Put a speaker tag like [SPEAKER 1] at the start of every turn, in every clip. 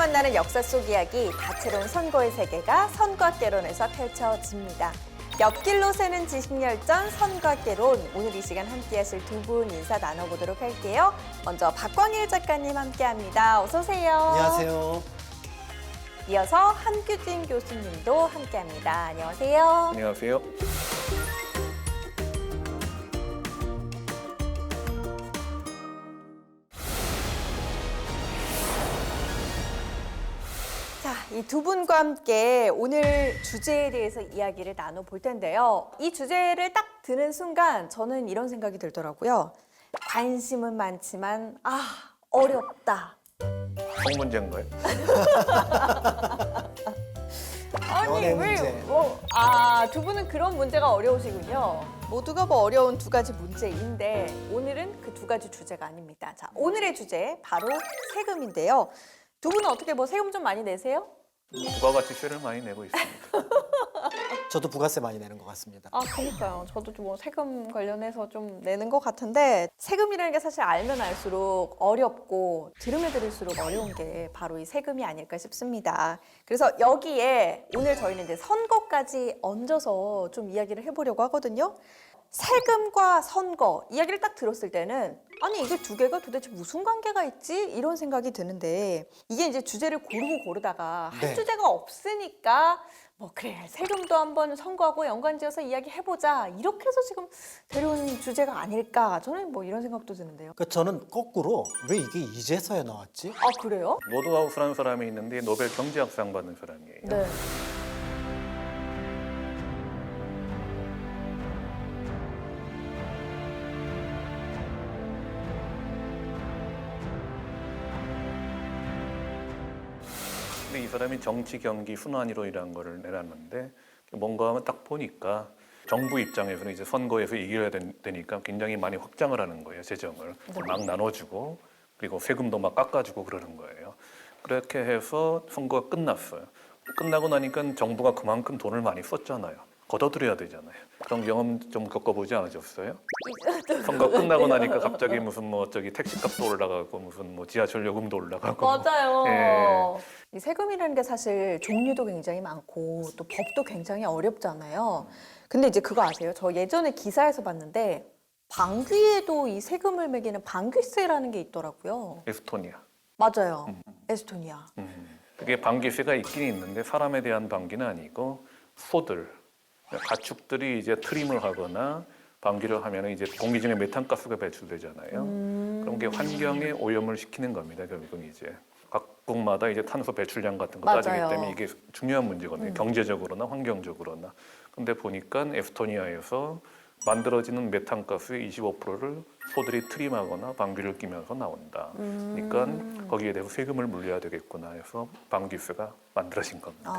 [SPEAKER 1] 만나는 역사 속 이야기, 다채로운 선거의 세계가 선거학개론에서 펼쳐집니다. 옆길로 새는 지식열전 선거학개론, 오늘 이 시간 함께하실 두 분 인사 나눠보도록 할게요. 먼저 박광일 작가님 함께합니다. 어서 오세요.
[SPEAKER 2] 안녕하세요.
[SPEAKER 1] 이어서 한규진 교수님도 함께합니다. 안녕하세요.
[SPEAKER 3] 안녕하세요.
[SPEAKER 1] 자, 이 두 분과 함께 오늘 주제에 대해서 이야기를 나눠볼 텐데요. 이 주제를 딱 드는 순간 저는 이런 생각이 들더라고요. 관심은 많지만 어렵다.
[SPEAKER 3] 성 문제인가요?
[SPEAKER 1] 아니
[SPEAKER 2] 연애
[SPEAKER 1] 왜
[SPEAKER 2] 문제.
[SPEAKER 1] 두 분은 그런 문제가 어려우시군요. 모두가 어려운 두 가지 문제인데 오늘은 그 두 가지 주제가 아닙니다. 자, 오늘의 주제 바로 세금인데요. 두 분은 어떻게 세금 좀 많이 내세요?
[SPEAKER 3] 부가가치세를 많이 내고 있습니다.
[SPEAKER 2] 저도 부가세 많이 내는 것 같습니다.
[SPEAKER 1] 그러니까요. 저도 좀 세금 관련해서 좀 내는 것 같은데 세금이라는 게 사실 알면 알수록 어렵고 들으면 들을수록 어려운 게 바로 이 세금이 아닐까 싶습니다. 그래서 여기에 오늘 저희는 이제 선거까지 얹어서 좀 이야기를 해보려고 하거든요. 세금과 선거 이야기를 딱 들었을 때는 아니 이게 두 개가 도대체 무슨 관계가 있지? 이런 생각이 드는데 이게 이제 주제를 고르다가 한
[SPEAKER 2] 네.
[SPEAKER 1] 주제가 없으니까 그래 세금도 한번 선거하고 연관지어서 이야기해보자 이렇게 해서 지금 데려온 주제가 아닐까 저는 이런 생각도 드는데요.
[SPEAKER 2] 그러니까 저는 거꾸로 왜 이게 이제서야 나왔지?
[SPEAKER 1] 그래요?
[SPEAKER 3] 노드하우스라는 사람이 있는데 노벨 경제학상 받는 사람이에요.
[SPEAKER 1] 네.
[SPEAKER 3] 근데 이 사람이 정치 경기 순환이론이라는 거를 내놨는데 뭔가 하면 딱 보니까 정부 입장에서는 이제 선거에서 이겨야 되니까 굉장히 많이 확장을 하는 거예요. 재정을 막 나눠주고 그리고 세금도 막 깎아주고 그러는 거예요. 그렇게 해서 선거가 끝났어요. 끝나고 나니까 정부가 그만큼 돈을 많이 썼잖아요. 걷어들여야 되잖아요. 그런 경험 좀 겪어보지 않으셨어요? 선거 끝나고 나니까 갑자기 무슨 택시값도 올라가고 무슨 지하철 요금도 올라가고
[SPEAKER 1] 맞아요.
[SPEAKER 3] 예.
[SPEAKER 1] 이 세금이라는 게 사실 종류도 굉장히 많고 또 법도 굉장히 어렵잖아요. 근데 이제 그거 아세요? 저 예전에 기사에서 봤는데 방귀에도 이 세금을 매기는 방귀세라는 게 있더라고요.
[SPEAKER 3] 에스토니아.
[SPEAKER 1] 맞아요. 에스토니아.
[SPEAKER 3] 그게 방귀세가 있긴 있는데 사람에 대한 방귀는 아니고 소들, 가축들이 이제 트림을 하거나 방귀를 하면 이제 공기 중에 메탄가스가 배출되잖아요. 그런 게 환경에 오염을 시키는 겁니다. 결국은 이제 각국마다 이제 탄소 배출량 같은 거 따지기
[SPEAKER 1] 맞아요.
[SPEAKER 3] 때문에 이게 중요한 문제거든요. 경제적으로나 환경적으로나. 근데 보니까 에스토니아에서 만들어지는 메탄가스의 25%를 소들이 트림하거나 방귀를 뀌면서 나온다. 그러니까 거기에 대해서 세금을 물려야 되겠구나 해서 방귀세가 만들어진 겁니다.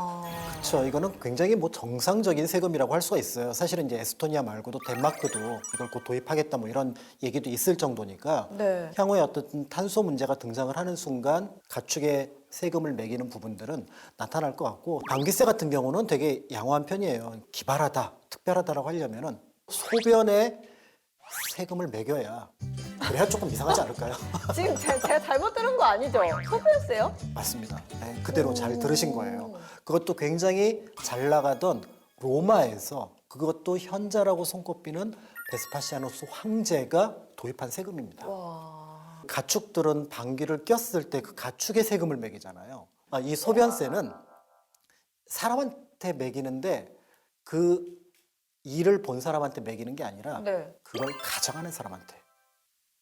[SPEAKER 2] 그렇죠. 이거는 굉장히 정상적인 세금이라고 할 수가 있어요. 사실은 이제 에스토니아 말고도 덴마크도 이걸 곧 도입하겠다 이런 얘기도 있을 정도니까
[SPEAKER 1] 네.
[SPEAKER 2] 향후에 어떤 탄소 문제가 등장을 하는 순간 가축에 세금을 매기는 부분들은 나타날 것 같고 방귀세 같은 경우는 되게 양호한 편이에요. 기발하다, 특별하다라고 하려면은 소변에 세금을 매겨야 그래야 조금 이상하지 않을까요?
[SPEAKER 1] 지금 제가 잘못 들은 거 아니죠? 소비세요?
[SPEAKER 2] 맞습니다. 네, 그대로 잘 들으신 거예요. 그것도 굉장히 잘 나가던 로마에서 그것도 현자라고 손꼽히는 베스파시아누스 황제가 도입한 세금입니다.
[SPEAKER 1] 와.
[SPEAKER 2] 가축들은 방귀를 꼈을 때 그 가축의 세금을 매기잖아요. 이 소변세는 사람한테 매기는데 그 일을 본 사람한테 매기는 게 아니라
[SPEAKER 1] 네.
[SPEAKER 2] 그걸 가정하는 사람한테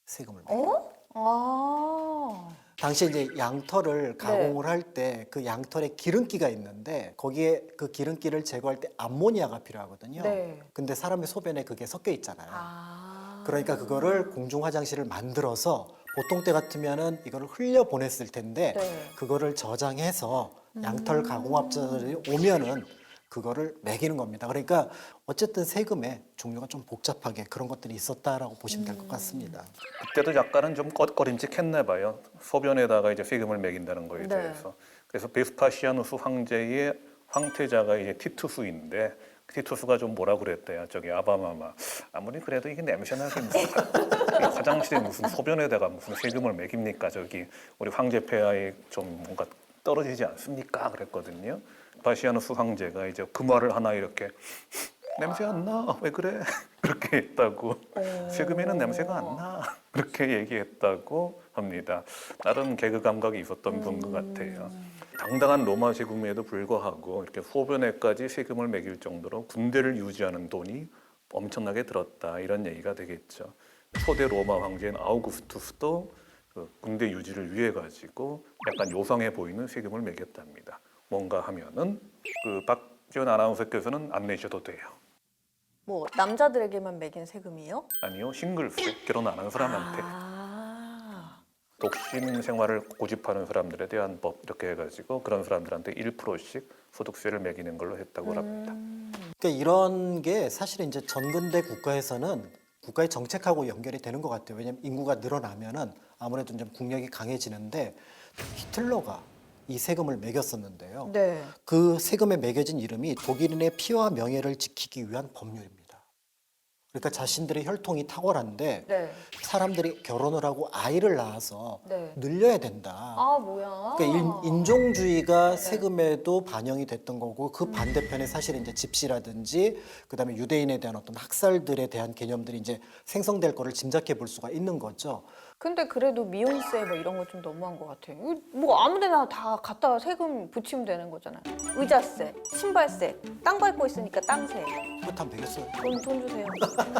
[SPEAKER 2] 세금을 매겨요.
[SPEAKER 1] 아.
[SPEAKER 2] 당시에 이제 양털을 가공을 할 때 그 양털에 기름기가 있는데 거기에 그 기름기를 제거할 때 암모니아가 필요하거든요.
[SPEAKER 1] 네.
[SPEAKER 2] 근데 사람의 소변에 그게 섞여 있잖아요.
[SPEAKER 1] 아.
[SPEAKER 2] 그러니까 그거를 공중 화장실을 만들어서 보통 때 같으면은 이거를 흘려 보냈을 텐데
[SPEAKER 1] 네.
[SPEAKER 2] 그거를 저장해서 양털 가공업자들이 오면은 그거를 매기는 겁니다. 그러니까 어쨌든 세금의 종류가 좀 복잡하게 그런 것들이 있었다라고 보시면 될 것 같습니다.
[SPEAKER 3] 그때도 약간은 좀 꺼림칙했나 봐요. 소변에다가 이제 세금을 매긴다는 거에
[SPEAKER 1] 네.
[SPEAKER 3] 대해서. 그래서 베스파시아누스 황제의 황태자가 이제 티투스인데 티투스가 좀 뭐라 그랬대요. 저기 아바마마. 아무리 그래도 이게 냄새나게 무슨 화장실에 무슨 소변에다가 무슨 세금을 매깁니까? 저기 우리 황제 폐하에 좀 뭔가 떨어지지 않습니까? 그랬거든요. 바시아누스 황제가 이제 그 말을 하나 이렇게 냄새 안 나? 왜 그래? 그렇게 했다고. 세금에는 냄새가 안 나. 그렇게 얘기했다고 합니다. 나름 개그 감각이 있었던 분 것 같아요. 당당한 로마 제국임에도 불구하고 이렇게 소변에까지 세금을 매길 정도로 군대를 유지하는 돈이 엄청나게 들었다. 이런 얘기가 되겠죠. 초대 로마 황제인 아우구스투스도 그 군대 유지를 위해 가지고 약간 요상해 보이는 세금을 매겼답니다. 뭔가 하면은 그 박지원 아나운서께서는 안 내셔도 돼요.
[SPEAKER 1] 뭐 남자들에게만 매긴 세금이요?
[SPEAKER 3] 아니요, 싱글스 결혼 안 한 사람한테 독신 생활을 고집하는 사람들에 대한 법 이렇게 해가지고 그런 사람들한테 1%씩 소득세를 매기는 걸로 했다고 합니다.
[SPEAKER 2] 그러니까 이런 게 사실은 이제 전근대 국가에서는 국가의 정책하고 연결이 되는 것 같아요. 왜냐하면 인구가 늘어나면은 아무래도 좀 국력이 강해지는데 히틀러가 이 세금을 매겼었는데요.
[SPEAKER 1] 네.
[SPEAKER 2] 그 세금에 매겨진 이름이 독일인의 피와 명예를 지키기 위한 법률입니다. 그러니까 자신들의 혈통이 탁월한데
[SPEAKER 1] 네.
[SPEAKER 2] 사람들이 결혼을 하고 아이를 낳아서
[SPEAKER 1] 네.
[SPEAKER 2] 늘려야 된다.
[SPEAKER 1] 아 뭐야?
[SPEAKER 2] 그러니까 인종주의가 세금에도 반영이 됐던 거고 그 반대편에 사실 이제 집시라든지 그다음에 유대인에 대한 어떤 학살들에 대한 개념들이 이제 생성될 거를 짐작해 볼 수가 있는 거죠.
[SPEAKER 1] 근데 그래도 미용세 뭐 이런 거 좀 너무한 것 같아요. 이거 뭐 아무데나 다 갖다 세금 붙이면 되는 거잖아요. 의자세, 신발세, 땅 밟고 있으니까 땅세.
[SPEAKER 2] 그렇다면 되겠어요.
[SPEAKER 1] 돈 주세요.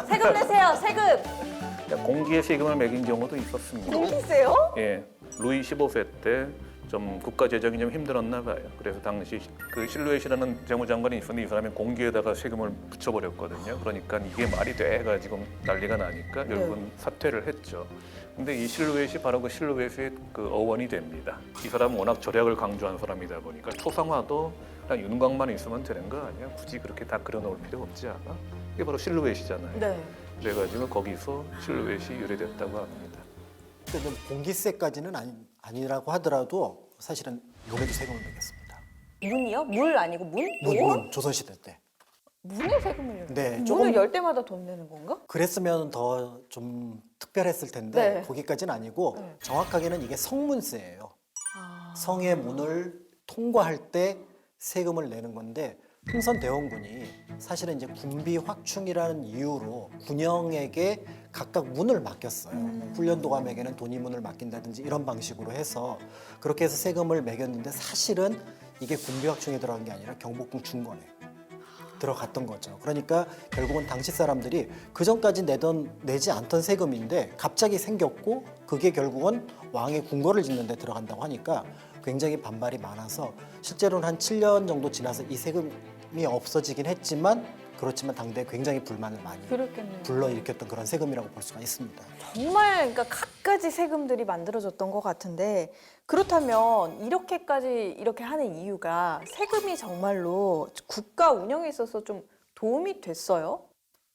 [SPEAKER 1] 세금 내세요. 세금.
[SPEAKER 3] 공기의 세금을 매긴 경우도 있었습니다.
[SPEAKER 1] 공기세요?
[SPEAKER 3] 예, 루이 15세 때 좀 국가 재정이 좀 힘들었나 봐요. 그래서 당시 그 실루엣이라는 재무장관이 있었는데 이 사람이 공기에다가 세금을 붙여버렸거든요. 그러니까 이게 말이 돼 가지고 난리가 나니까 결국은 사퇴를 했죠. 근데 이 실루엣이 바로 그 실루엣의 그 어원이 됩니다. 이 사람은 워낙 절약을 강조한 사람이다 보니까 초상화도 그냥 윤곽만 있으면 되는 거 아니야? 굳이 그렇게 다 그려놓을 필요 없지 않아? 이게 바로 실루엣이잖아요.
[SPEAKER 1] 네.
[SPEAKER 3] 그래가지고 거기서 실루엣이 유래됐다고 합니다.
[SPEAKER 2] 근데 공기세까지는 아니라고 하더라도 사실은 물에도 세금을 매겼습니다.
[SPEAKER 1] 문이요? 물 아니고 문? 뭐?
[SPEAKER 2] 문 조선시대 때.
[SPEAKER 1] 문에 세금을 내요?
[SPEAKER 2] 네,
[SPEAKER 1] 문을
[SPEAKER 2] 조금-
[SPEAKER 1] 열 때마다 돈 내는 건가?
[SPEAKER 2] 그랬으면 더 좀 특별했을 텐데
[SPEAKER 1] 네.
[SPEAKER 2] 거기까지는 아니고
[SPEAKER 1] 네.
[SPEAKER 2] 정확하게는 이게 성문세예요.
[SPEAKER 1] 아.
[SPEAKER 2] 성의 문을 통과할 때 세금을 내는 건데 흥선대원군이 사실은 이제 군비 확충이라는 이유로 군영에게 각각 문을 맡겼어요. 훈련도감에게는 돈이문을 맡긴다든지 이런 방식으로 해서 그렇게 해서 세금을 매겼는데 사실은 이게 군비 확충에 들어간 게 아니라 경복궁 중건에 들어갔던 거죠. 그러니까 결국은 당시 사람들이 그 전까지 내지 않던 세금인데 갑자기 생겼고 그게 결국은 왕의 궁궐을 짓는 데 들어간다고 하니까 굉장히 반발이 많아서 실제로는 한 7년 정도 지나서 이 세금이 없어지긴 했지만 그렇지만 당대에 굉장히 불만을 많이
[SPEAKER 1] 그렇겠네요.
[SPEAKER 2] 불러일으켰던 그런 세금이라고 볼 수가 있습니다.
[SPEAKER 1] 정말 그러니까 갖가지 세금들이 만들어졌던 것 같은데 그렇다면 이렇게까지 이렇게 하는 이유가 세금이 정말로 국가 운영에 있어서 좀 도움이 됐어요?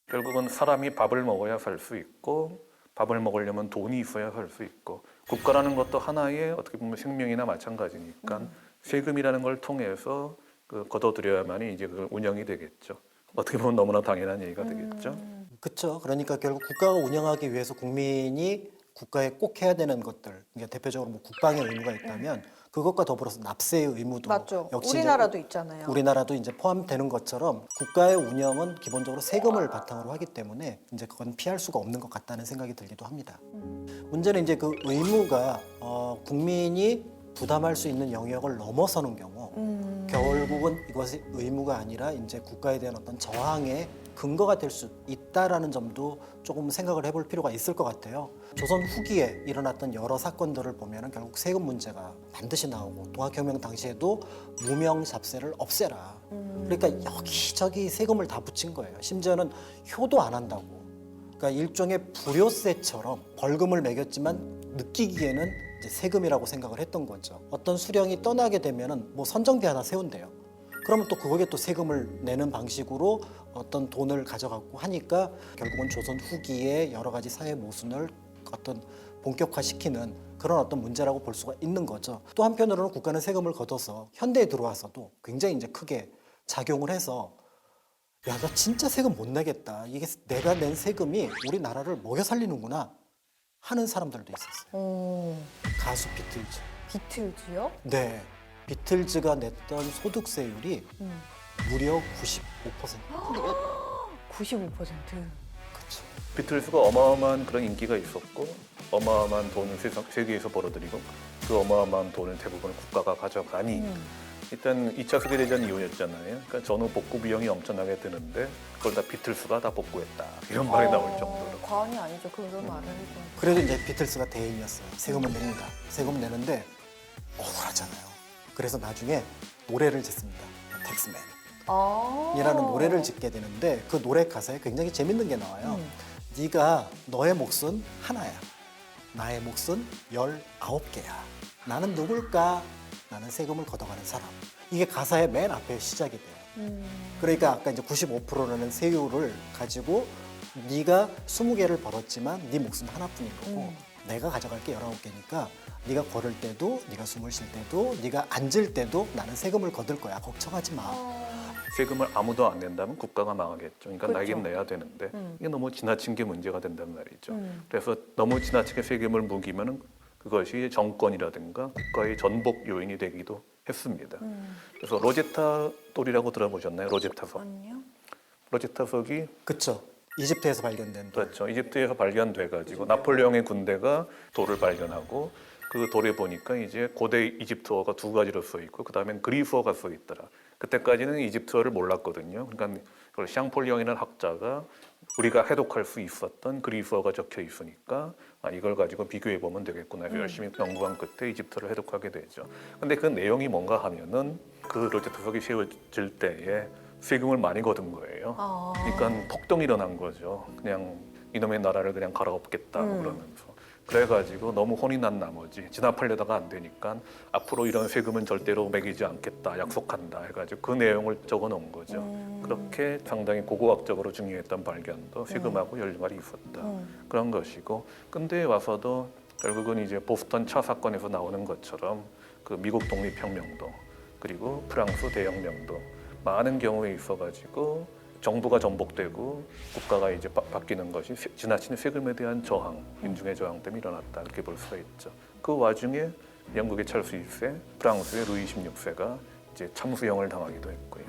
[SPEAKER 3] 결국은 사람이 밥을 먹어야 살 수 있고 밥을 먹으려면 돈이 있어야 살 수 있고 국가라는 것도 하나의 어떻게 보면 생명이나 마찬가지니까 세금이라는 걸 통해서 그 걷어들여야만이 이제 그 운영이 되겠죠. 어떻게 보면 너무나 당연한 얘기가 되겠죠.
[SPEAKER 2] 그렇죠. 그러니까 결국 국가가 운영하기 위해서 국민이 국가에 꼭 해야 되는 것들, 그러니까 대표적으로 뭐 국방의 의무가 있다면 그것과 더불어서 납세의 의무도
[SPEAKER 1] 맞죠.
[SPEAKER 2] 역시 이제
[SPEAKER 1] 우리나라도 있잖아요.
[SPEAKER 2] 우리나라도 이제 포함되는 것처럼 국가의 운영은 기본적으로 세금을 바탕으로 하기 때문에 이제 그건 피할 수가 없는 것 같다는 생각이 들기도 합니다. 문제는 이제 그 의무가 국민이 부담할 수 있는 영역을 넘어서는 경우 결국은 이것이 의무가 아니라 이제 국가에 대한 어떤 저항의 근거가 될 수 있다라는 점도 조금 생각을 해볼 필요가 있을 것 같아요. 조선 후기에 일어났던 여러 사건들을 보면은 결국 세금 문제가 반드시 나오고 동학혁명 당시에도 무명 잡세를 없애라. 그러니까 여기저기 세금을 다 붙인 거예요. 심지어는 효도 안 한다고. 그러니까 일종의 불효세처럼 벌금을 매겼지만 느끼기에는 이제 세금이라고 생각을 했던 거죠. 어떤 수령이 떠나게 되면은 뭐 선정비 하나 세운대요. 그러면 또 그거에 또 세금을 내는 방식으로 어떤 돈을 가져가고 하니까 결국은 조선 후기에 여러 가지 사회 모순을 어떤 본격화시키는 그런 어떤 문제라고 볼 수가 있는 거죠. 또 한편으로는 국가는 세금을 걷어서 현대에 들어와서도 굉장히 이제 크게 작용을 해서 야, 나 진짜 세금 못 내겠다. 이게 내가 낸 세금이 우리나라를 먹여 살리는구나 하는 사람들도 있었어요. 가수 비틀즈.
[SPEAKER 1] 비틀즈요?
[SPEAKER 2] 네. 비틀즈가 냈던 소득세율이 무려 95%.
[SPEAKER 1] 95%.
[SPEAKER 2] 그렇죠.
[SPEAKER 3] 비틀스가 어마어마한 그런 인기가 있었고 어마어마한 돈을 세계에서 벌어들이고 그 어마어마한 돈을 대부분 국가가 가져가니 일단 2차 세계대전 이후였잖아요. 그러니까 전후 복구 비용이 엄청나게 드는데 그걸 다 비틀스가 다 복구했다. 이런 말이 나올 정도로.
[SPEAKER 1] 과언이 아니죠. 그런 말을 해도.
[SPEAKER 2] 그래도 이제 비틀스가 대인이었어요. 세금을 냅니다. 세금을 내는데 억울하잖아요. 그래서 나중에 노래를 짓습니다. 텍스맨. 이라는 노래를 짓게 되는데 그 노래 가사에 굉장히 재밌는 게 나와요. 네가 너의 몫은 하나야. 나의 몫은 19개야. 나는 누굴까? 나는 세금을 걷어가는 사람. 이게 가사의 맨 앞에 시작이 돼요. 그러니까 아까 이제 95%라는 세율을 가지고 네가 20개를 벌었지만 네 몫은 하나뿐인 거고 내가 가져갈 게 19개니까 네가 걸을 때도 네가 숨을 쉴 때도 네가 앉을 때도 나는 세금을 거둘 거야. 걱정하지 마.
[SPEAKER 3] 세금을 아무도 안 낸다면 국가가 망하겠죠. 그러니까
[SPEAKER 1] 그렇죠.
[SPEAKER 3] 나에겐 내야 되는데 이게 너무 지나친 게 문제가 된단 말이죠. 그래서 너무 지나치게 세금을 묵이면 그것이 정권이라든가 국가의 전복 요인이 되기도 했습니다. 그래서 로제타 돌이라고 들어보셨나요? 로제타 석.
[SPEAKER 1] 아니요.
[SPEAKER 3] 로제타 석이
[SPEAKER 2] 그렇죠. 이집트에서 발견된 돌.
[SPEAKER 3] 그렇죠. 이집트에서 발견돼가지고 나폴레옹의 군대가 돌을 발견하고 그 돌에 보니까 이제 고대 이집트어가 두 가지로 써 있고 그 다음엔 그리스어가 써 있더라. 그때까지는 이집트어를 몰랐거든요. 그러니까 그걸 샹폴리옹이라는 학자가 우리가 해독할 수 있었던 그리스어가 적혀 있으니까 이걸 가지고 비교해 보면 되겠구나 해서 열심히 연구한 끝에 이집트어를 해독하게 되죠. 근데 그 내용이 뭔가 하면은 그 로제타 석이 세워질 때에 세금을 많이 거둔 거예요. 그러니까 폭동이 일어난 거죠. 그냥 이놈의 나라를 그냥 갈아엎겠다 그러면서. 그래가지고 너무 혼이 난 나머지 진압하려다가 안 되니까 앞으로 이런 세금은 절대로 매기지 않겠다 약속한다 해가지고 그 내용을 적어놓은 거죠. 그렇게 상당히 고고학적으로 중요했던 발견도 세금하고 연관이 있었다 그런 것이고 근데 와서도 결국은 이제 보스턴 차 사건에서 나오는 것처럼 그 미국 독립혁명도 그리고 프랑스 대혁명도 많은 경우에 있어가지고 정부가 전복되고 국가가 이제 바뀌는 것이 지나친 세금에 대한 저항, 민중의 저항 때문에 일어났다 이렇게 볼 수가 있죠. 그 와중에 영국의 찰스 1세, 프랑스의 루이 16세가 이제 참수형을 당하기도 했고요.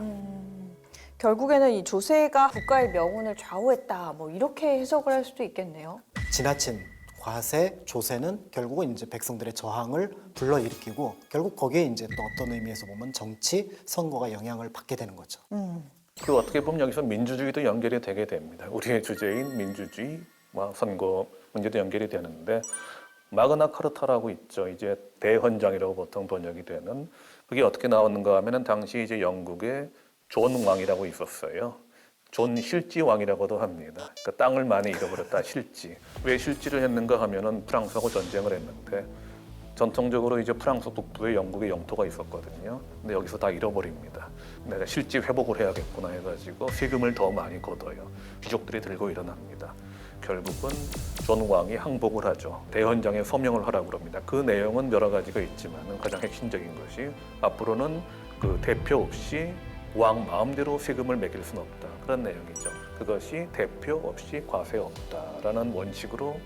[SPEAKER 1] 결국에는 이 조세가 국가의 명운을 좌우했다. 뭐 이렇게 해석을 할 수도 있겠네요.
[SPEAKER 2] 지나친 과세, 조세는 결국은 이제 백성들의 저항을 불러일으키고 결국 거기에 이제 또 어떤 의미에서 보면 정치, 선거가 영향을 받게 되는 거죠.
[SPEAKER 3] 그 어떻게 보면 여기서 민주주의도 연결이 되게 됩니다. 우리의 주제인 민주주의와 선거 문제도 연결이 되는데 마그나 카르타라고 있죠. 이제 대헌장이라고 보통 번역이 되는 그게 어떻게 나왔는가 하면은 당시 이제 영국에 존 왕이라고 있었어요. 존 실지 왕이라고도 합니다. 그러니까 땅을 많이 잃어버렸다 실지. 왜 실지를 했는가 하면은 프랑스하고 전쟁을 했는데 전통적으로 이제 프랑스 북부에 영국의 영토가 있었거든요. 근데 여기서 다 잃어버립니다. 내가 실지 회복을 해야겠구나 해가지고 세금을 더 많이 걷어요. 귀족들이 들고 일어납니다. 결국은 존 왕이 항복을 하죠. 대헌장에 서명을 하라고 그럽니다. 그 내용은 여러 가지가 있지만 가장 핵심적인 것이 앞으로는 그 대표 없이 왕 마음대로 세금을 매길 수는 없다. 그런 내용이죠. 그것이 대표 없이 과세 없다라는 원칙으로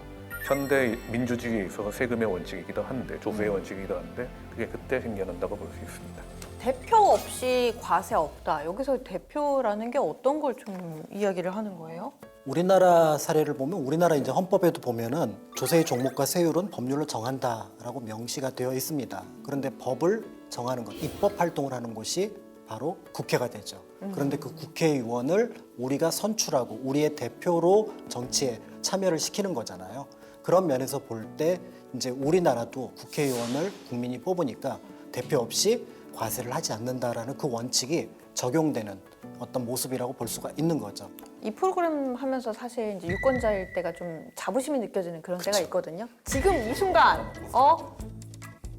[SPEAKER 3] 현대 민주주의에 있어서 세금의 원칙이기도 한데 조세의 원칙이기도 한데 그게 그때 생겨난다고 볼 수 있습니다.
[SPEAKER 1] 대표 없이 과세 없다. 여기서 대표라는 게 어떤 걸 좀 이야기를 하는 거예요?
[SPEAKER 2] 우리나라 사례를 보면 우리나라 이제 헌법에도 보면은 조세의 종목과 세율은 법률로 정한다라고 명시가 되어 있습니다. 그런데 법을 정하는 것, 입법 활동을 하는 곳이 바로 국회가 되죠. 그런데 그 국회의원을 우리가 선출하고 우리의 대표로 정치에 참여를 시키는 거잖아요. 그런 면에서 볼 때 이제 우리나라도 국회의원을 국민이 뽑으니까 대표 없이 과세를 하지 않는다라는 그 원칙이 적용되는 어떤 모습이라고 볼 수가 있는 거죠.
[SPEAKER 1] 이 프로그램 하면서 사실 이제 유권자일 때가 좀 자부심이 느껴지는 그런 때가 있거든요. 지금 이 순간,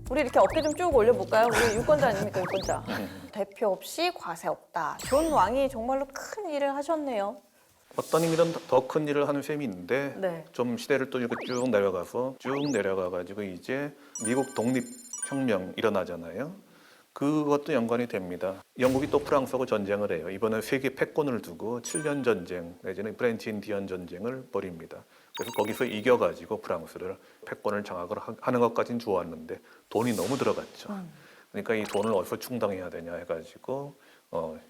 [SPEAKER 1] 우리 이렇게 어깨 좀 쭉 올려볼까요? 우리 유권자 아닙니까, 유권자. 대표 없이 과세 없다. 존 왕이 정말로 큰 일을 하셨네요.
[SPEAKER 3] 어떤 의미는 더 큰 일을 하는 셈이 있는데
[SPEAKER 1] 네.
[SPEAKER 3] 좀 시대를 또 이렇게 쭉 내려가가지고 이제 미국 독립혁명 일어나잖아요. 그것도 연관이 됩니다. 영국이 또 프랑스하고 전쟁을 해요. 이번엔 세계 패권을 두고 7년 전쟁 내지는 프렌치 인디언 전쟁을 벌입니다. 그래서 거기서 이겨가지고 프랑스를 패권을 장악을 하는 것까지는 좋았는데 돈이 너무 들어갔죠. 그러니까 이 돈을 어디서 충당해야 되냐 해가지고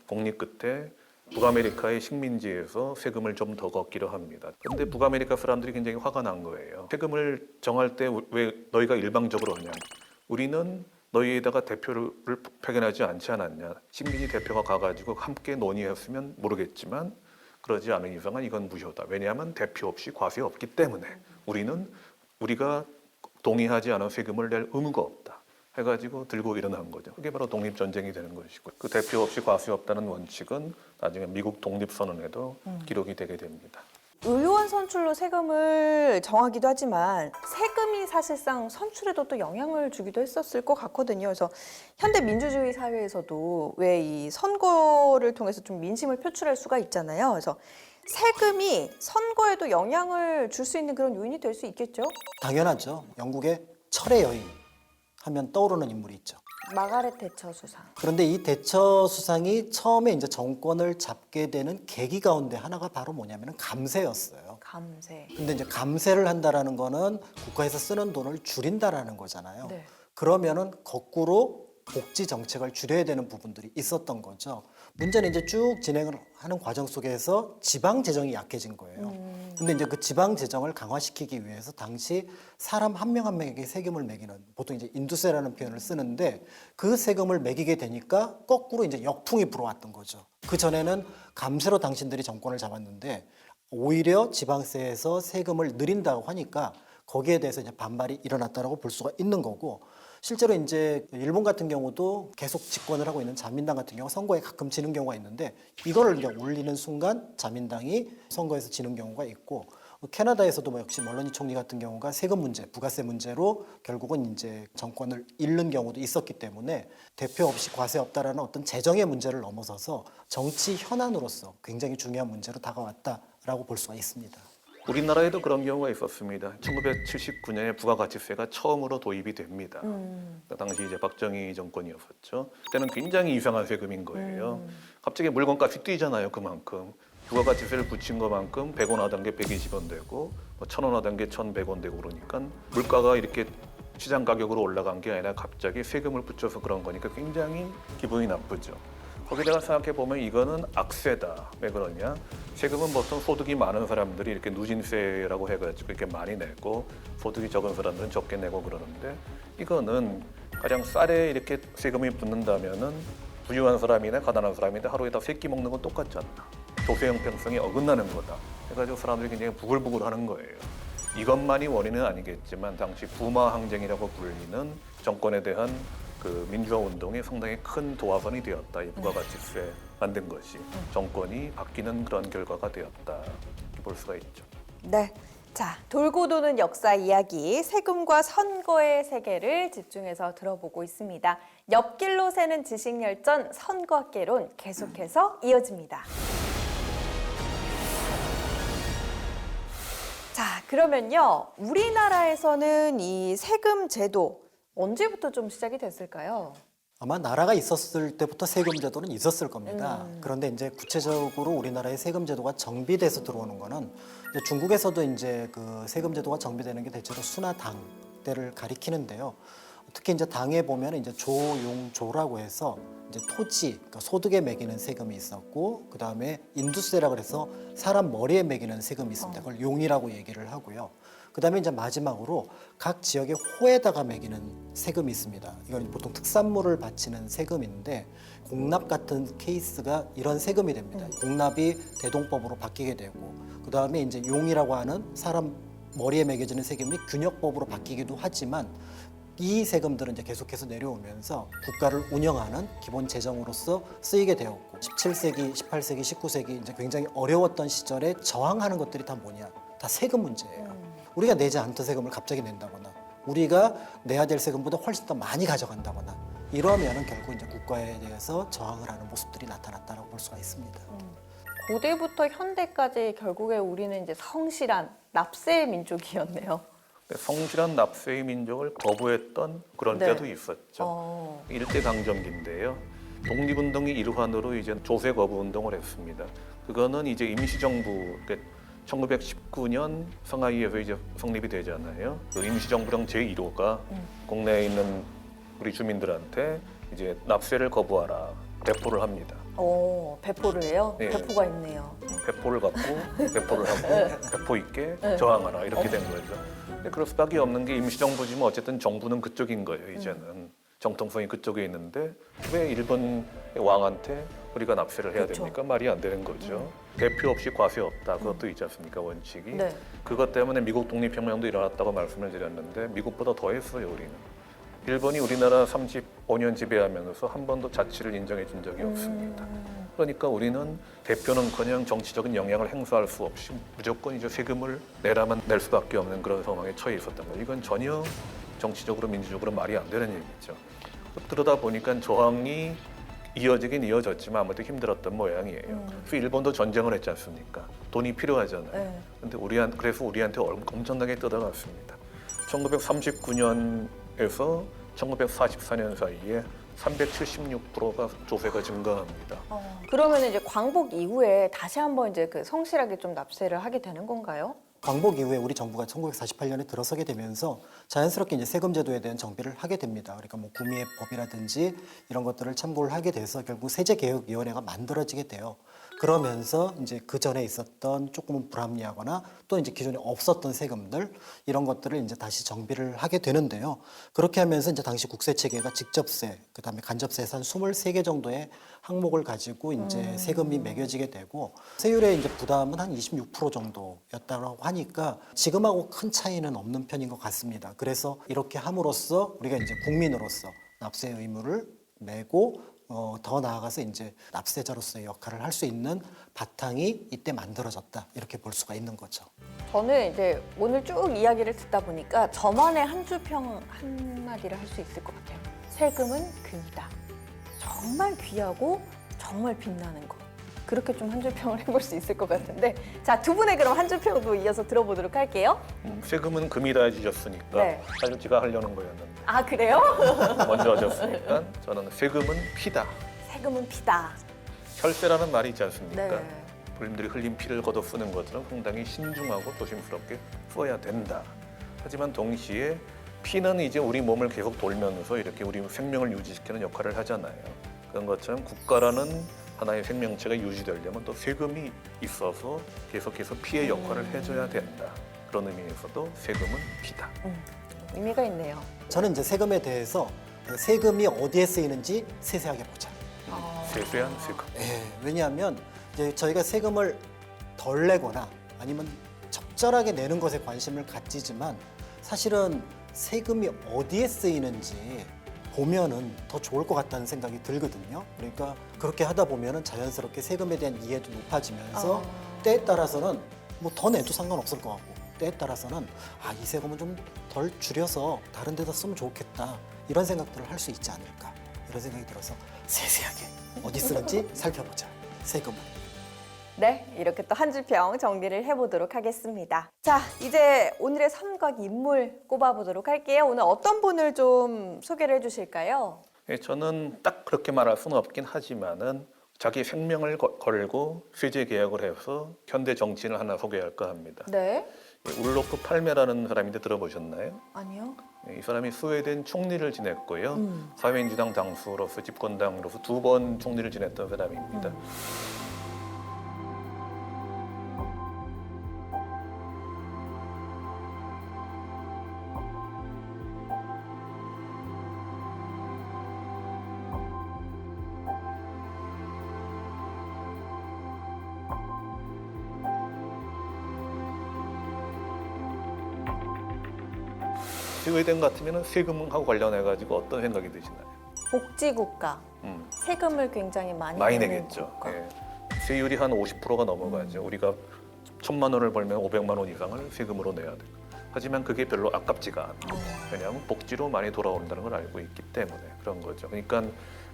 [SPEAKER 3] 공리 끝에 북아메리카의 식민지에서 세금을 좀 더 걷기로 합니다. 근데 북아메리카 사람들이 굉장히 화가 난 거예요. 세금을 정할 때 왜 너희가 일방적으로 하냐? 우리는 너희에다가 대표를 파견하지 않지 않았냐? 식민지 대표가 가가지고 함께 논의했으면 모르겠지만 그러지 않은 이상은 이건 무효다. 왜냐하면 대표 없이 과세 없기 때문에 우리가 동의하지 않은 세금을 낼 의무가 없다. 해가지고 들고 일어난 거죠. 그게 바로 독립전쟁이 되는 것이고 그 대표 없이 과세 없다는 원칙은 나중에 미국 독립선언에도 기록이 되게 됩니다.
[SPEAKER 1] 의원 선출로 세금을 정하기도 하지만 세금이 사실상 선출에도 또 영향을 주기도 했었을 것 같거든요. 그래서 현대 민주주의 사회에서도 왜 이 선거를 통해서 좀 민심을 표출할 수가 있잖아요. 그래서 세금이 선거에도 영향을 줄 수 있는 그런 요인이 될 수 있겠죠?
[SPEAKER 2] 당연하죠. 영국의 철의 여인 하면 떠오르는 인물이 있죠.
[SPEAKER 1] 마가렛 대처 수상.
[SPEAKER 2] 그런데 이 대처 수상이 처음에 이제 정권을 잡게 되는 계기 가운데 하나가 바로 뭐냐면 감세였어요.
[SPEAKER 1] 감세.
[SPEAKER 2] 근데 이제 감세를 한다라는 거는 국가에서 쓰는 돈을 줄인다라는 거잖아요.
[SPEAKER 1] 네.
[SPEAKER 2] 그러면은 거꾸로 복지 정책을 줄여야 되는 부분들이 있었던 거죠. 문제는 이제 쭉 진행을 하는 과정 속에서 지방 재정이 약해진 거예요. 근데 이제 그 지방 재정을 강화시키기 위해서 당시 사람 한 명 한 명에게 세금을 매기는 보통 이제 인두세라는 표현을 쓰는데 그 세금을 매기게 되니까 거꾸로 이제 역풍이 불어왔던 거죠. 그 전에는 감세로 당신들이 정권을 잡았는데 오히려 지방세에서 세금을 늘린다고 하니까 거기에 대해서 이제 반발이 일어났다라고 볼 수가 있는 거고 실제로 이제 일본 같은 경우도 계속 집권을 하고 있는 자민당 같은 경우 선거에 가끔 지는 경우가 있는데 이거를 이제 올리는 순간 자민당이 선거에서 지는 경우가 있고 캐나다에서도 뭐 역시 멀러니 총리 같은 경우가 세금 문제, 부가세 문제로 결국은 이제 정권을 잃는 경우도 있었기 때문에 대표 없이 과세 없다라는 어떤 재정의 문제를 넘어서서 정치 현안으로서 굉장히 중요한 문제로 다가왔다라고 볼 수가 있습니다.
[SPEAKER 3] 우리나라에도 그런 경우가 있었습니다. 1979년에 부가가치세가 처음으로 도입이 됩니다. 당시 이제 박정희 정권이었었죠. 그때는 굉장히 이상한 세금인 거예요. 갑자기 물건값이 뛰잖아요, 그만큼. 부가가치세를 붙인 것만큼 100원 하던 게 120원 되고 1,000원 하던 게 1,100원 되고 그러니까 물가가 이렇게 시장 가격으로 올라간 게 아니라 갑자기 세금을 붙여서 그런 거니까 굉장히 기분이 나쁘죠. 거기다가 생각해 보면 이거는 악세다. 왜 그러냐? 세금은 보통 소득이 많은 사람들이 이렇게 누진세라고 해가지고 이렇게 많이 내고 소득이 적은 사람들은 적게 내고 그러는데 이거는 가장 쌀에 이렇게 세금이 붙는다면은 부유한 사람이나 가난한 사람인데 하루에다 3끼 먹는 건 똑같지 않나? 조세 형평성이 어긋나는 거다. 해가지고 사람들이 굉장히 부글부글하는 거예요. 이것만이 원인은 아니겠지만 당시 부마 항쟁이라고 불리는 정권에 대한 그 민주화 운동에 상당히 큰 도화선이 되었다. 이 부가가치세 만든 것이 정권이 바뀌는 그런 결과가 되었다. 이렇게 볼 수가 있죠.
[SPEAKER 1] 네. 자, 돌고 도는 역사 이야기, 세금과 선거의 세계를 집중해서 들어보고 있습니다. 옆길로 새는 지식열전 선거학개론 계속해서 이어집니다. 자, 그러면요. 우리나라에서는 이 세금 제도 언제부터 좀 시작이 됐을까요?
[SPEAKER 2] 아마 나라가 있었을 때부터 세금 제도는 있었을 겁니다. 그런데 이제 구체적으로 우리나라의 세금 제도가 정비돼서 들어오는 거는 이제 중국에서도 이제 그 세금 제도가 정비되는 게 대체로 수나 당 때를 가리키는데요. 특히 이제 당에 보면 이제 조용조라고 해서 이제 토지, 그러니까 소득에 매기는 세금이 있었고 그 다음에 인두세라고 해서 사람 머리에 매기는 세금이 있습니다. 그걸 용이라고 얘기를 하고요. 그 다음에 이제 마지막으로 각 지역의 호에다가 매기는 세금이 있습니다. 이건 보통 특산물을 바치는 세금인데 공납 같은 케이스가 이런 세금이 됩니다. 공납이 대동법으로 바뀌게 되고 그 다음에 이제 용이라고 하는 사람 머리에 매겨지는 세금이 균역법으로 바뀌기도 하지만 이 세금들은 이제 계속해서 내려오면서 국가를 운영하는 기본 재정으로서 쓰이게 되었고 17세기, 18세기, 19세기 이제 굉장히 어려웠던 시절에 저항하는 것들이 다 뭐냐? 다 세금 문제예요. 우리가 내지 않던 세금을 갑자기 낸다거나 우리가 내야 될 세금보다 훨씬 더 많이 가져간다거나 이러면은 결국 이제 국가에 대해서 저항을 하는 모습들이 나타났다고 볼 수가 있습니다.
[SPEAKER 1] 고대부터 현대까지 결국에 우리는 이제 성실한 납세 민족이었네요.
[SPEAKER 3] 성실한 납세의 민족을 거부했던 그런
[SPEAKER 1] 네.
[SPEAKER 3] 때도 있었죠. 일제강점기인데요. 독립운동의 일환으로 이제 조세 거부 운동을 했습니다. 그거는 이제 임시정부, 그러니까 1919년 상하이에서 이제 성립이 되잖아요. 그 임시정부령 제1호가 국내에 있는 우리 주민들한테 이제 납세를 거부하라 배포를 합니다.
[SPEAKER 1] 배포를 해요?
[SPEAKER 3] 네.
[SPEAKER 1] 배포가 있네요.
[SPEAKER 3] 배포를 갖고 배포를 하고 배포 있게 저항하라 이렇게 된 거죠. 근데 그럴 수밖에 없는 게 임시정부지만 어쨌든 정부는 그쪽인 거예요. 이제는 정통성이 그쪽에 있는데 왜 일본 왕한테 우리가 납세를 해야
[SPEAKER 1] 그렇죠.
[SPEAKER 3] 됩니까? 말이 안 되는 거죠. 대표 없이 과세 없다. 그것도 있지 않습니까? 원칙이.
[SPEAKER 1] 네.
[SPEAKER 3] 그것 때문에 미국 독립혁명도 일어났다고 말씀을 드렸는데 미국보다 더 했어요. 우리는. 일본이 우리나라 35년 지배하면서 한 번도 자치를 인정해 준 적이 없습니다. 그러니까 우리는 대표는커녕 정치적인 영향을 행사할 수 없이 무조건 이제 세금을 내라만 낼 수밖에 없는 그런 상황에 처해 있었던 거예요. 이건 전혀 정치적으로 민주적으로 말이 안 되는 얘기죠. 그러다 보니까 저항이 이어지긴 이어졌지만 아무래도 힘들었던 모양이에요. 그래서 일본도 전쟁을 했지 않습니까? 돈이 필요하잖아요.
[SPEAKER 1] 네.
[SPEAKER 3] 근데 그래서 우리한테 엄청나게 뜯어갔습니다. 1939년에서 1944년 사이에 376%가 조세가 증가합니다.
[SPEAKER 1] 그러면 이제 광복 이후에 다시 한번 이제 그 성실하게 좀 납세를 하게 되는 건가요?
[SPEAKER 2] 광복 이후에 우리 정부가 1948년에 들어서게 되면서 자연스럽게 이제 세금 제도에 대한 정비를 하게 됩니다. 그러니까 뭐 구미의 법이라든지 이런 것들을 참고를 하게 돼서 결국 세제개혁위원회가 만들어지게 돼요. 그러면서 이제 그 전에 있었던 조금은 불합리하거나 또 이제 기존에 없었던 세금들 이런 것들을 이제 다시 정비를 하게 되는데요. 그렇게 하면서 이제 당시 국세 체계가 직접세, 그다음에 간접세에서 한 23개 정도의 항목을 가지고 이제 세금이 매겨지게 되고 세율의 이제 부담은 한 26% 정도였다고 하니까 지금하고 큰 차이는 없는 편인 것 같습니다. 그래서 이렇게 함으로써 우리가 이제 국민으로서 납세 의무를 메고 더 나아가서 이제 납세자로서의 역할을 할 수 있는 바탕이 이때 만들어졌다 이렇게 볼 수가 있는 거죠.
[SPEAKER 1] 저는 이제 오늘 쭉 이야기를 듣다 보니까 저만의 한 줄평 한마디를 할 수 있을 것 같아요. 세금은 금이다. 정말 귀하고 정말 빛나는 것. 그렇게 좀 한 줄평을 해볼 수 있을 것 같은데 자, 두 분의 그럼 한 줄평도 이어서 들어보도록 할게요.
[SPEAKER 3] 세금은 금이다 해주셨으니까
[SPEAKER 1] 네.
[SPEAKER 3] 사실 제가 하려는 거였는데
[SPEAKER 1] 아, 그래요?
[SPEAKER 3] 먼저 하셨으니까 저는 세금은 피다.
[SPEAKER 1] 세금은 피다.
[SPEAKER 3] 혈세라는 말이 있지 않습니까?
[SPEAKER 1] 네.
[SPEAKER 3] 본인들이 흘린 피를 걷어 쓰는 것처럼 상당히 신중하고 조심스럽게 써야 된다. 하지만 동시에 피는 이제 우리 몸을 계속 돌면서 이렇게 우리 생명을 유지시키는 역할을 하잖아요. 그런 것처럼 국가라는 하나의 생명체가 유지되려면 또 세금이 있어서 계속해서 피의 역할을 해줘야 된다. 그런 의미에서도 세금은 피다.
[SPEAKER 1] 의미가 있네요.
[SPEAKER 2] 저는 이제 세금에 대해서 세금이 어디에 쓰이는지 세세하게 보자.
[SPEAKER 3] 세세한 세금.
[SPEAKER 2] 왜냐하면 이제 저희가 세금을 덜 내거나 아니면 적절하게 내는 것에 관심을 갖지만 사실은 세금이 어디에 쓰이는지 보면은 더 좋을 것 같다는 생각이 들거든요. 그러니까 그렇게 하다 보면은 자연스럽게 세금에 대한 이해도 높아지면서 때에 따라서는 뭐 더 내도 상관없을 것 같고 때에 따라서는 이 세금은 좀 덜 줄여서 다른 데다 쓰면 좋겠다 이런 생각들을 할 수 있지 않을까 이런 생각이 들어서 세세하게 어디 쓰는지 살펴보자. 세금은.
[SPEAKER 1] 네, 이렇게 또 한 줄평 정리를 해보도록 하겠습니다. 자, 이제 오늘의 선각 인물 꼽아보도록 할게요. 오늘 어떤 분을 좀 소개를 해주실까요?
[SPEAKER 3] 저는 딱 그렇게 말할 수는 없긴 하지만은 자기 생명을 걸고 세제 개혁을 해서 현대 정치인을 하나 소개할까 합니다.
[SPEAKER 1] 네.
[SPEAKER 3] 울로프 팔메라는 사람인데 들어보셨나요?
[SPEAKER 1] 아니요.
[SPEAKER 3] 이 사람이 스웨덴 총리를 지냈고요. 사회민주당 당수로서 집권당으로서 2번 총리를 지냈던 사람입니다. 스웨덴 같으면 세금하고 관련해 가지고 어떤 생각이 드시나요?
[SPEAKER 1] 복지국가. 세금을 굉장히 많이
[SPEAKER 3] 많이
[SPEAKER 1] 내는
[SPEAKER 3] 내겠죠.
[SPEAKER 1] 국가.
[SPEAKER 3] 예. 세율이 한 50%가 넘어가죠. 우리가 1,000만 원을 벌면 500만 원 이상을 세금으로 내야 돼요. 하지만 그게 별로 아깝지가 않아요. 왜냐하면 복지로 많이 돌아온다는 걸 알고 있기 때문에 그런 거죠. 그러니까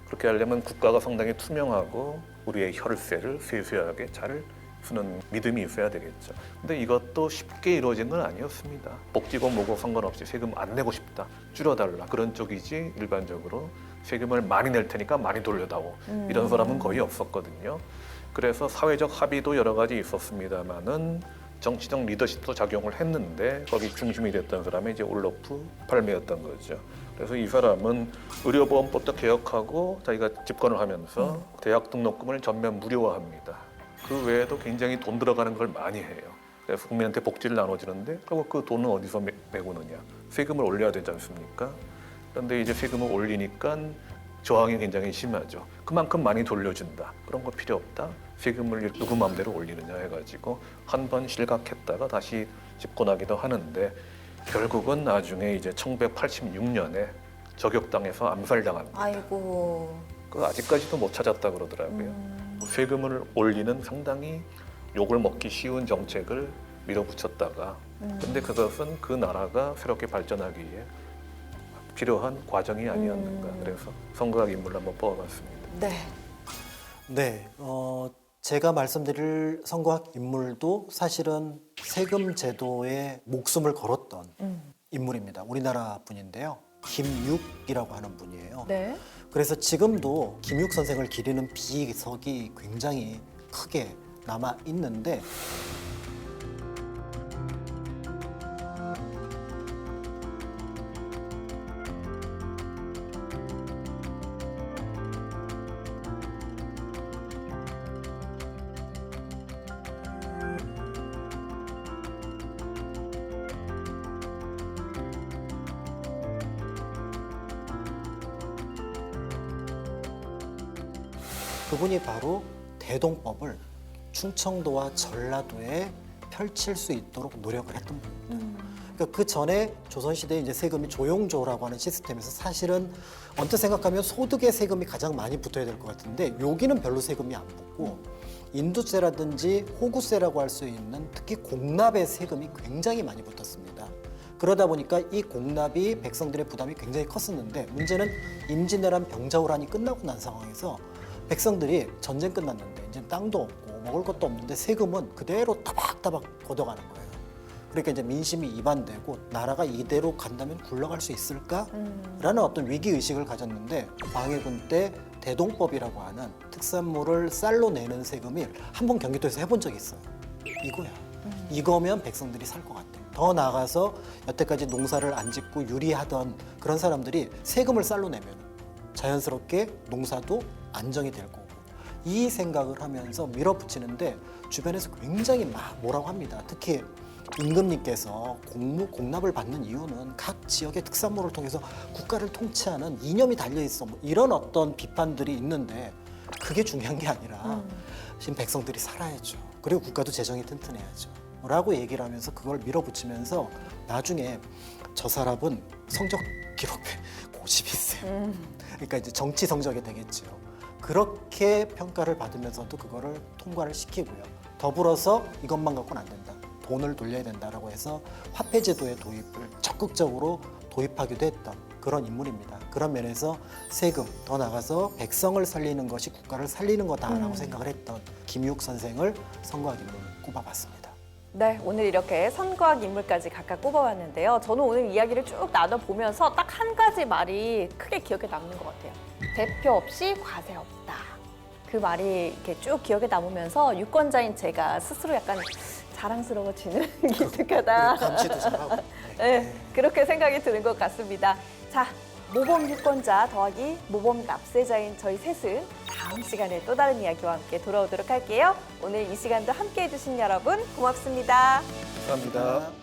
[SPEAKER 3] 그렇게 하려면 국가가 상당히 투명하고 우리의 혈세를 세세하게 잘 쓰는 믿음이 있어야 되겠죠. 근데 이것도 쉽게 이루어진 건 아니었습니다. 복지고 뭐고 상관없이 세금 안 내고 싶다, 줄여달라 그런 쪽이지 일반적으로 세금을 많이 낼 테니까 많이 돌려다오 이런 사람은 거의 없었거든요. 그래서 사회적 합의도 여러 가지 있었습니다만은 정치적 리더십도 작용을 했는데 거기 중심이 됐던 사람이 이제 울로프 팔메였던 거죠. 그래서 이 사람은 의료보험부터 개혁하고 자기가 집권을 하면서 대학 등록금을 전면 무료화합니다. 그 외에도 굉장히 돈 들어가는 걸 많이 해요. 그래서 국민한테 복지를 나눠주는데 그리고 그 돈은 어디서 메고느냐? 세금을 올려야 되지 않습니까? 그런데 이제 세금을 올리니까 저항이 굉장히 심하죠. 그만큼 많이 돌려준다. 그런 거 필요 없다. 세금을 누구 마음대로 올리느냐 해가지고 한 번 실각했다가 다시 집권하기도 하는데 결국은 나중에 이제 1986년에 저격당해서 암살당합니다.
[SPEAKER 1] 아이고.
[SPEAKER 3] 그 아직까지도 못 찾았다 그러더라고요. 세금을 올리는 상당히 욕을 먹기 쉬운 정책을 밀어붙였다가 근데 그것은 그 나라가 새롭게 발전하기 위해 필요한 과정이 아니었는가. 그래서 선거학 인물을 한번 뽑아봤습니다.
[SPEAKER 1] 네.
[SPEAKER 2] 네, 제가 말씀드릴 선거학 인물도 사실은 세금 제도에 목숨을 걸었던 인물입니다. 우리나라 분인데요. 김육이라고 하는 분이에요.
[SPEAKER 1] 네.
[SPEAKER 2] 그래서 지금도 김육 선생을 기리는 비석이 굉장히 크게 남아 있는데 그분이 바로 대동법을 충청도와 전라도에 펼칠 수 있도록 노력을 했던 분입니다. 그러니까 그 전에 조선시대에 이제 세금이 조용조라고 하는 시스템에서 사실은 언뜻 생각하면 소득의 세금이 가장 많이 붙어야 될 것 같은데 여기는 별로 세금이 안 붙고 인두세라든지 호구세라고 할 수 있는 특히 공납의 세금이 굉장히 많이 붙었습니다. 그러다 보니까 이 공납이 백성들의 부담이 굉장히 컸었는데 문제는 임진왜란 병자호란이 끝나고 난 상황에서 백성들이 전쟁 끝났는데 이제 땅도 없고 먹을 것도 없는데 세금은 그대로 타박타박 걷어가는 거예요. 그러니까 이제 민심이 이반되고 나라가 이대로 간다면 굴러갈 수 있을까라는 어떤 위기 의식을 가졌는데 광해군 때 대동법이라고 하는 특산물을 쌀로 내는 세금이 한 번 경기도에서 해본 적이 있어요. 이거야. 이거면 백성들이 살 것 같아. 더 나아가서 여태까지 농사를 안 짓고 유리하던 그런 사람들이 세금을 쌀로 내면 자연스럽게 농사도 안정이 될 거고 이 생각을 하면서 밀어붙이는데 주변에서 굉장히 막 뭐라고 합니다. 특히 임금님께서 공납을 받는 이유는 각 지역의 특산물을 통해서 국가를 통치하는 이념이 달려있어 뭐 이런 어떤 비판들이 있는데 그게 중요한 게 아니라 지금 백성들이 살아야죠. 그리고 국가도 재정이 튼튼해야죠. 라고 얘기를 하면서 그걸 밀어붙이면서 나중에 저 사람은 성적 기록에 고집이 세요. 그러니까 이제 정치 성적이 되겠죠. 그렇게 평가를 받으면서도 그거를 통과를 시키고요. 더불어서 이것만 갖고는 안 된다. 돈을 돌려야 된다라고 해서 화폐제도의 도입을 적극적으로 도입하기도 했던 그런 인물입니다. 그런 면에서 세금, 더 나가서 백성을 살리는 것이 국가를 살리는 거다라고 생각을 했던 김육 선생을 선거학 인물 꼽아봤습니다.
[SPEAKER 1] 네, 오늘 이렇게 선거학 인물까지 각각 꼽아봤는데요. 저는 오늘 이야기를 쭉 나눠보면서 딱 한 가지 말이 크게 기억에 남는 것 같아요. 대표 없이 과세 없다. 그 말이 이렇게 쭉 기억에 남으면서 유권자인 제가 스스로 약간 자랑스러워지는 기특하다.
[SPEAKER 2] 감시도 잘하고.
[SPEAKER 1] 네, 그렇게 생각이 드는 것 같습니다. 자, 모범 유권자 더하기 모범 납세자인 저희 셋은 다음 시간에 또 다른 이야기와 함께 돌아오도록 할게요. 오늘 이 시간도 함께해 주신 여러분 고맙습니다.
[SPEAKER 3] 감사합니다.